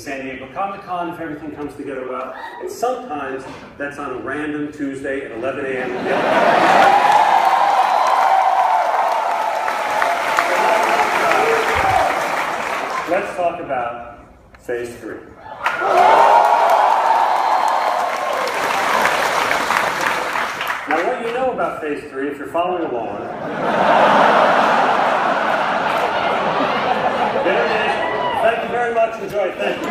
San Diego Comic-Con if everything comes together well. And sometimes that's on a random Tuesday at 11 a.m. Let's talk about Phase 3. Now, what you know about Phase 3, if you're following along, there it is. Thank you very much. Enjoy it. Thank you.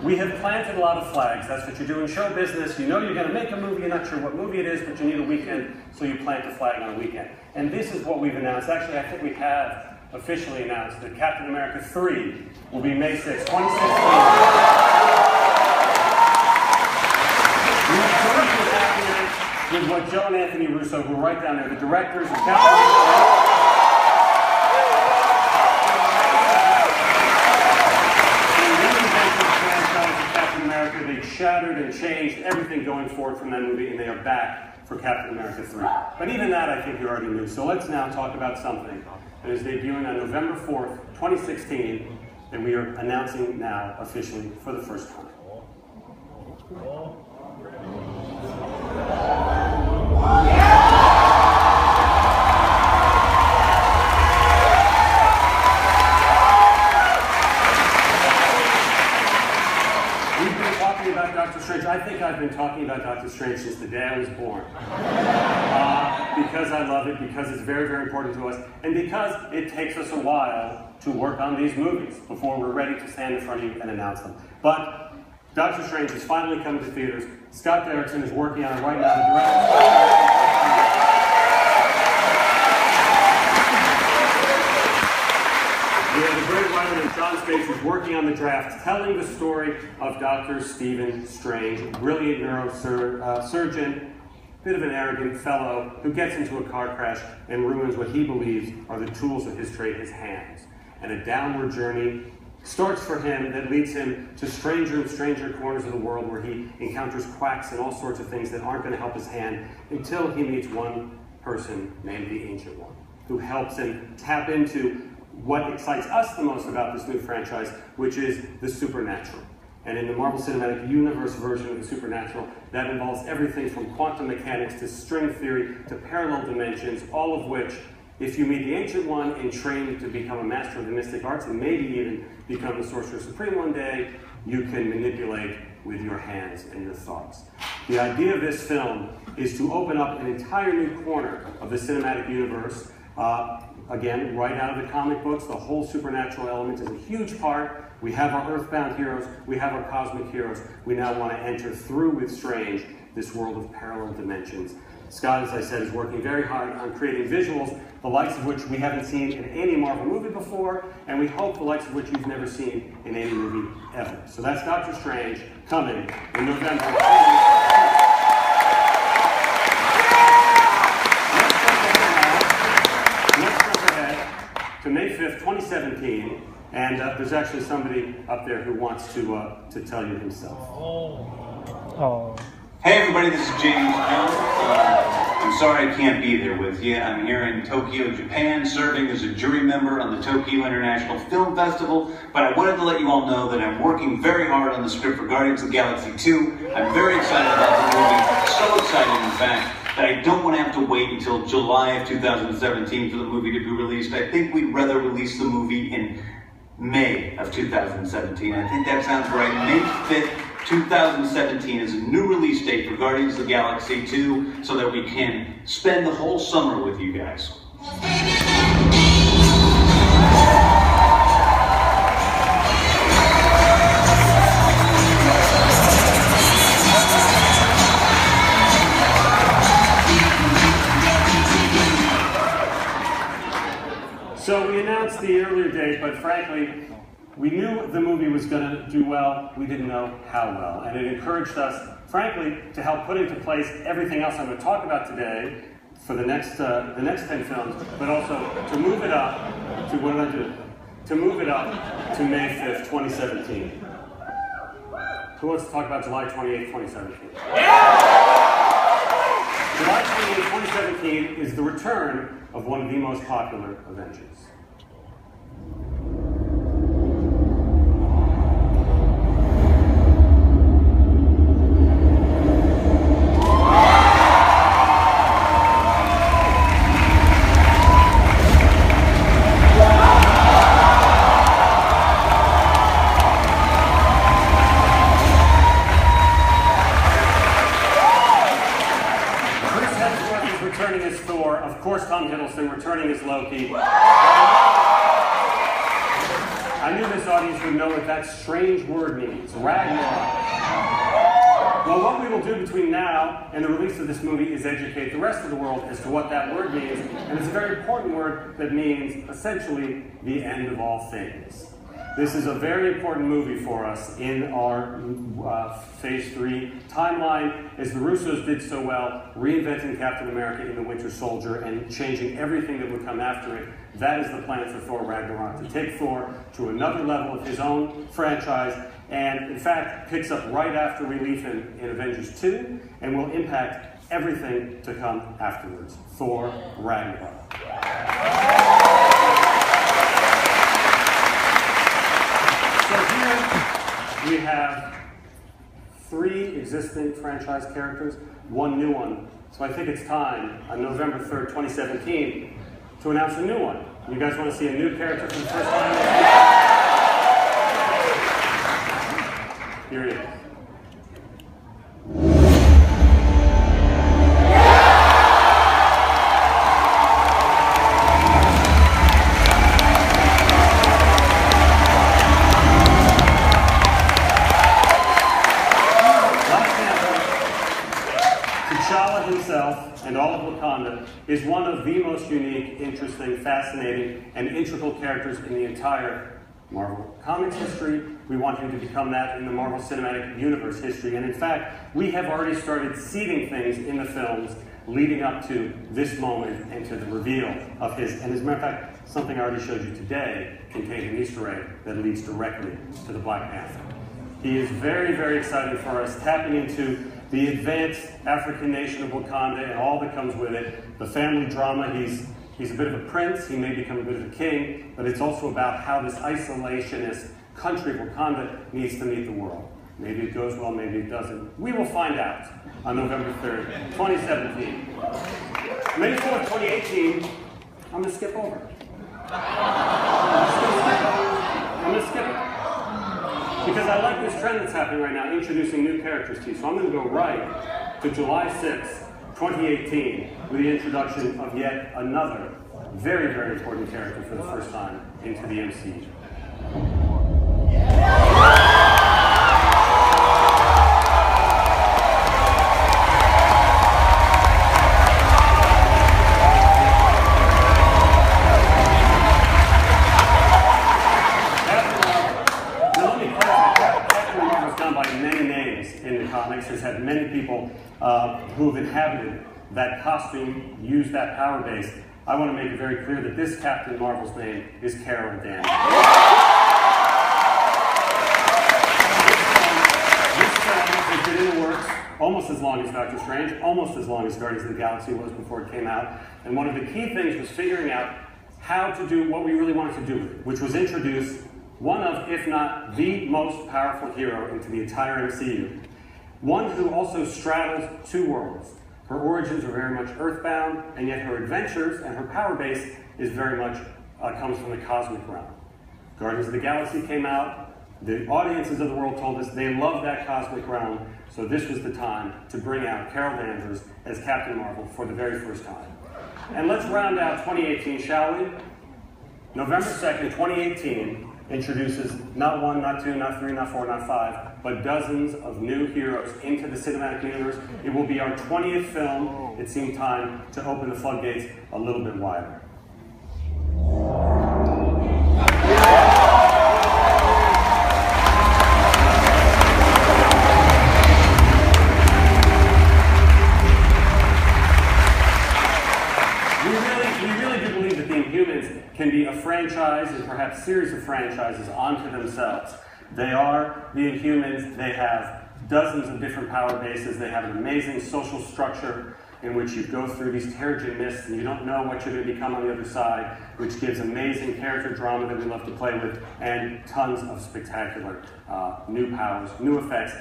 We have planted a lot of flags. That's what you do in show business. You know you're going to make a movie. You're not sure what movie it is, but you need a weekend, so you plant a flag on a weekend. And this is what we've announced. Actually, I think we have officially announced that Captain America 3 will be May 6, 2016. With what Joe and Anthony Russo, who are right down there, the directors of Captain America. They reinvented the franchise of Captain America. They shattered and changed everything going forward from that movie, and they are back for Captain America 3. But even that, I think you already knew. So let's now talk about something that is debuting on November 4th, 2016, and we are announcing now officially for the first time. I think I've been talking about Doctor Strange since the day I was born. Because I love it, because it's very, very important to us, and because it takes us a while to work on these movies before we're ready to stand in front of you and announce them. But Doctor Strange is finally coming to theaters. Scott Derrickson is working on it right now. The great writer named John Space is working on the draft, telling the story of Dr. Stephen Strange, a brilliant neurosurgeon, bit of an arrogant fellow who gets into a car crash and ruins what he believes are the tools of his trade, his hands. And a downward journey starts for him that leads him to stranger and stranger corners of the world where he encounters quacks and all sorts of things that aren't going to help his hand until he meets one person named the Ancient One, who helps him tap into what excites us the most about this new franchise, which is the supernatural. And in the Marvel Cinematic Universe version of the supernatural, that involves everything from quantum mechanics to string theory to parallel dimensions, all of which, if you meet the Ancient One and train to become a master of the mystic arts and maybe even become the Sorcerer Supreme one day, you can manipulate with your hands and your thoughts. The idea of this film is to open up an entire new corner of the cinematic universe. Again, right out of the comic books, the whole supernatural element is a huge part. We have our earthbound heroes, we have our cosmic heroes. We now want to enter through with Strange this world of parallel dimensions. Scott, as I said, is working very hard on creating visuals, the likes of which we haven't seen in any Marvel movie before, and we hope the likes of which you've never seen in any movie ever. So that's Doctor Strange coming in November. To May 5th, 2017, and there's actually somebody up there who wants to tell you himself. Oh. Hey everybody, this is James. I'm sorry I can't be there with you. I'm here in Tokyo, Japan, serving as a jury member on the Tokyo International Film Festival, but I wanted to let you all know that I'm working very hard on the script for Guardians of the Galaxy 2. I'm very excited about the movie, so excited in fact, that I don't want to have to wait until July of 2017 for the movie to be released. I think we'd rather release the movie in May of 2017. I think that sounds right. May 5th, 2017 is a new release date for Guardians of the Galaxy 2 so that we can spend the whole summer with you guys. So we announced the earlier date, but frankly, we knew the movie was going to do well. We didn't know how well. And it encouraged us, frankly, to help put into place everything else I'm going to talk about today for the next 10 films, but also to move it up to, what did I do? To move it up to May 5th, 2017. Who wants to talk about July 28th, 2017? July 28th, 2017 is the return of one of the most popular Avengers. audience would know what that strange word means, Ragnarok. Well, what we will do between now and the release of this movie is educate the rest of the world as to what that word means, and it's a very important word that means, essentially, the end of all things. This is a very important movie for us in our Phase 3 timeline, as the Russos did so well, reinventing Captain America in the Winter Soldier and changing everything that would come after it. That is the plan for Thor Ragnarok, to take Thor to another level of his own franchise, and in fact picks up right after we leave him in Avengers 2, and will impact everything to come afterwards. Thor Ragnarok. So here we have 3 existing franchise characters, 1 new one. So I think it's time, on November 3rd, 2017, to announce a new one. You guys want to see a new character for the first time? Here he is. T'Challa himself and all of Wakanda is one of the most unique, interesting, fascinating, and integral characters in the entire Marvel Comics history. We want him to become that in the Marvel Cinematic Universe history. And in fact, we have already started seeding things in the films leading up to this moment and to the reveal of his. And as a matter of fact, something I already showed you today contained an Easter egg that leads directly to the Black Panther. He is very, very excited for us, tapping into the advanced African nation of Wakanda and all that comes with it, the family drama. He's a bit of a prince, he may become a bit of a king, but it's also about how this isolationist country of Wakanda needs to meet the world. Maybe it goes well, maybe it doesn't. We will find out on November 3rd, 2017. May 4th, 2018, I'm going to skip over. I'm going to skip it. Because I like this trend that's happening right now, introducing new characters to you. So I'm going to go right to July 6th, 2018, with the introduction of yet another very, very important character for the first time into the MCU. Has had many people who have inhabited that costume, use that power base. I want to make it very clear that this Captain Marvel's name is Carol Danvers. This film has been in the works almost as long as Doctor Strange, almost as long as Guardians of the Galaxy was before it came out. And one of the key things was figuring out how to do what we really wanted to do with it, which was introduce one of, if not the most powerful hero into the entire MCU. One who also straddles 2 worlds. Her origins are very much earthbound, and yet her adventures and her power base is very much comes from the cosmic realm. Guardians of the Galaxy came out. The audiences of the world told us they love that cosmic realm, so this was the time to bring out Carol Danvers as Captain Marvel for the very first time. And let's round out 2018, shall we? November 2nd, 2018, introduces not 1, not 2, not 3, not 4, not 5, but dozens of new heroes into the cinematic universe. It will be our 20th film. It seemed time to open the floodgates a little bit wider. Can be a franchise and perhaps series of franchises onto themselves. They are the Inhumans. They have dozens of different power bases. They have an amazing social structure in which you go through these Terrigen mists and you don't know what you're going to become on the other side, which gives amazing character drama that we love to play with, and tons of spectacular new powers, new effects.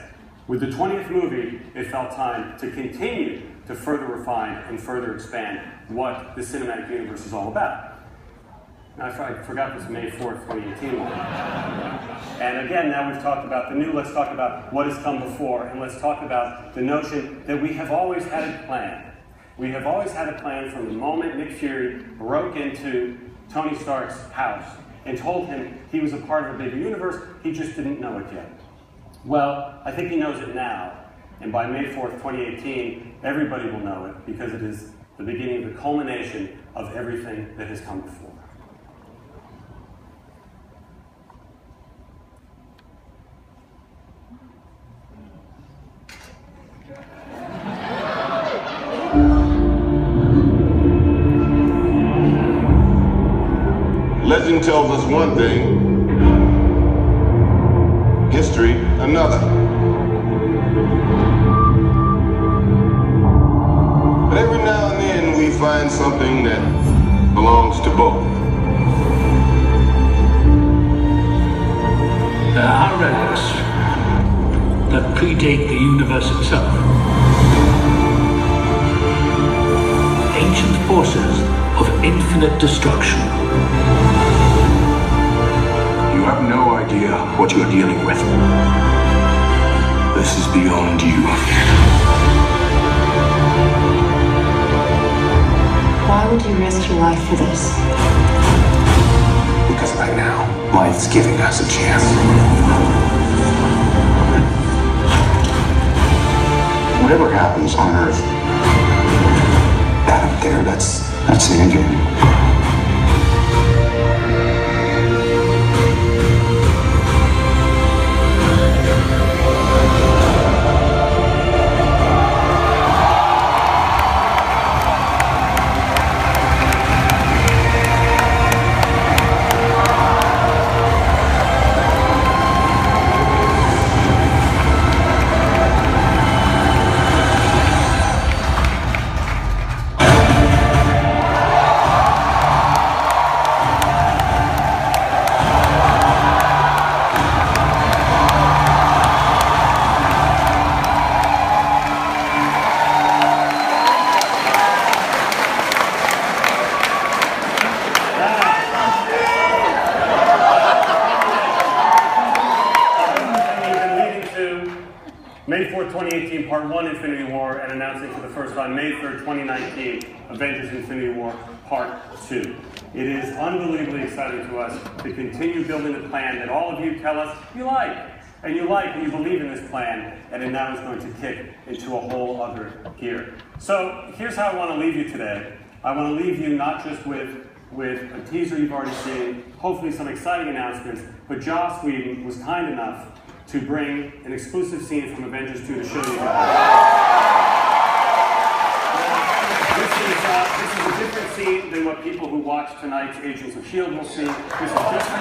With the 20th movie, it felt time to continue to further refine and further expand what the cinematic universe is all about. Now, I forgot this May 4th, 2018 one. And again, now we've talked about the new, let's talk about what has come before, and let's talk about the notion that we have always had a plan. We have always had a plan from the moment Nick Fury broke into Tony Stark's house and told him he was a part of a bigger universe, he just didn't know it yet. Well, I think he knows it now, and by May 4th, 2018, everybody will know it, because it is the beginning of the culmination of everything that has come before. Legend tells us one thing, history another. But every now and then we find something that belongs to both. There are relics that predate the universe itself. Ancient forces of infinite destruction. You have no idea what you're dealing with. This is beyond you. Why would you risk your life for this? Because right now, life's giving us a chance. Whatever happens on Earth, that up there, that's the end game. May 4th, 2018, Part 1, Infinity War, and announcing for the first time, May 3rd, 2019, Avengers Infinity War, Part 2. It is unbelievably exciting to us to continue building the plan that all of you tell us you like, and you believe in this plan, and it now is going to kick into a whole other gear. So here's how I want to leave you today. I want to leave you not just with a teaser you've already seen, hopefully some exciting announcements, but Joss Whedon was kind enough to bring an exclusive scene from Avengers 2 to show you this is a different scene than what people who watch tonight's Agents of S.H.I.E.L.D. will see. This is just